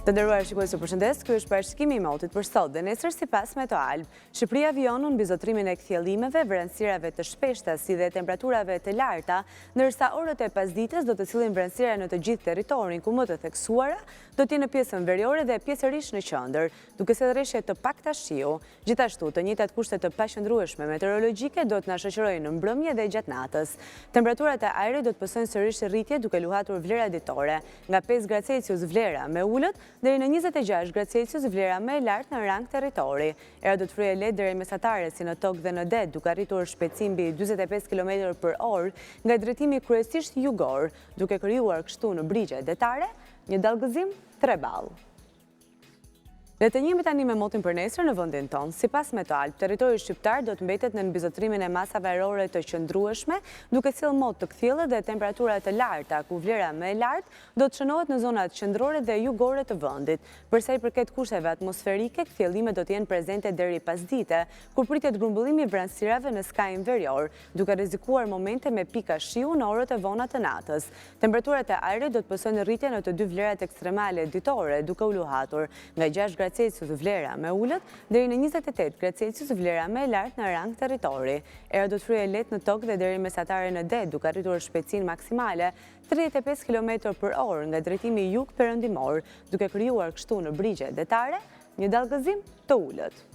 Të nderuar shikues, ju përshëndes. Ky është parashikimi i motit për sot dhe nesër sipas Meteoalb. Shqipëria vijonu mbi zotrimin e kthjellimeve, vranësirave të shpeshta si dhe temperaturave të larta, ndërsa orët e pasdites do të sillin vranësira në të gjithë territorin, ku më të theksuara do të jenë në pjesën veriore dhe pjesërisht në qendër, duke se rreshje të pakta shiu. Gjithashtu, të njëjtat kushte të paqëndrueshme meteorologjike do të na shoqërojnë në mbrëmje dhe gjatë natës. Temperaturat e ajrit do të pësojnë sërish rritje duke luhatur vlera ditore, nga 5 gradë Celsius vlera me ulët deri në 26 gradë Celsius vlera më e lartë në rang territori. Era do të fryejë lehtë deri mesatare si në tokë dhe në det, duke arritur shpejtësi mbi 45 km/orë nga drejtimi kryesisht jugor, duke krijuar kështu në brigje detare një dallgëzim 3 ball. Le të njihemi tani me motin për nesër në vendin tonë. Sipas Meteoalb, territori shqiptar do të mbetet në mbizotrimin e masave ajrore të qëndrueshme, duke sjellë mot të kthjellët dhe temperatura të larta, ku vlera më e lartë do të shënohet në zonat qendrore dhe jugore të vendit. Për sa i përket kushteve atmosferike, kthjellimet do të jenë prezente deri pasdite, kur pritet grumbullimi i vranësirave në skajin verior, duke rrezikuar momente me pika shiu në orët e vona të natës. Temperaturat e ajrit do të pësojnë rritje në të dy vlerat ekstremale ditore, duke u luhatur nga 6 gradë Celsius vlera me ulët deri në 28 gradë Celsius vlera më e lartë në rang territori. Era do të fryejë lehtë në tokë dhe deri mesatare në det, duke arritur shpejtësinë maksimale 35 km/orë nga drejtimi jug-perëndimor, duke krijuar kështu në brigje detare një dallgëzim të ulët.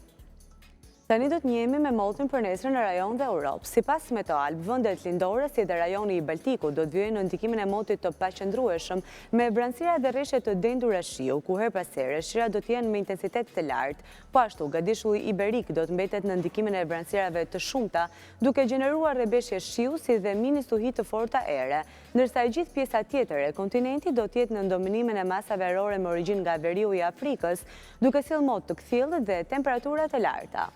Tani do të njihemi me motin për nesër në rajon dhe Europë. Sipas Meteoalb, vendet lindore si dhe rajoni i Baltikut do të vijojnë në ndikimin e motit të paqëndrueshëm me vranësira dhe rreshje të dendura shiu, ku her pas here shirat do të jenë me intensitet të lartë. Po ashtu, gadishulli iberik do të mbetet në ndikimin e vranësirave të shumta, duke gjeneruar rrebeshje shiu si dhe mini stuhi të forta ere, ndërsa e gjithë pjesa tjetër e kontinentit do të jetë në ndomënimin e masave ajrore me origjinë nga veriu i Afrikës, duke sjellë mot të kthjellët dhe temperatura të larta.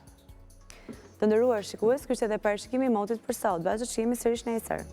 Të nderuar shikues, ky është edhe parashikimi i motit për sot. Vazhdojmë sërish nesër.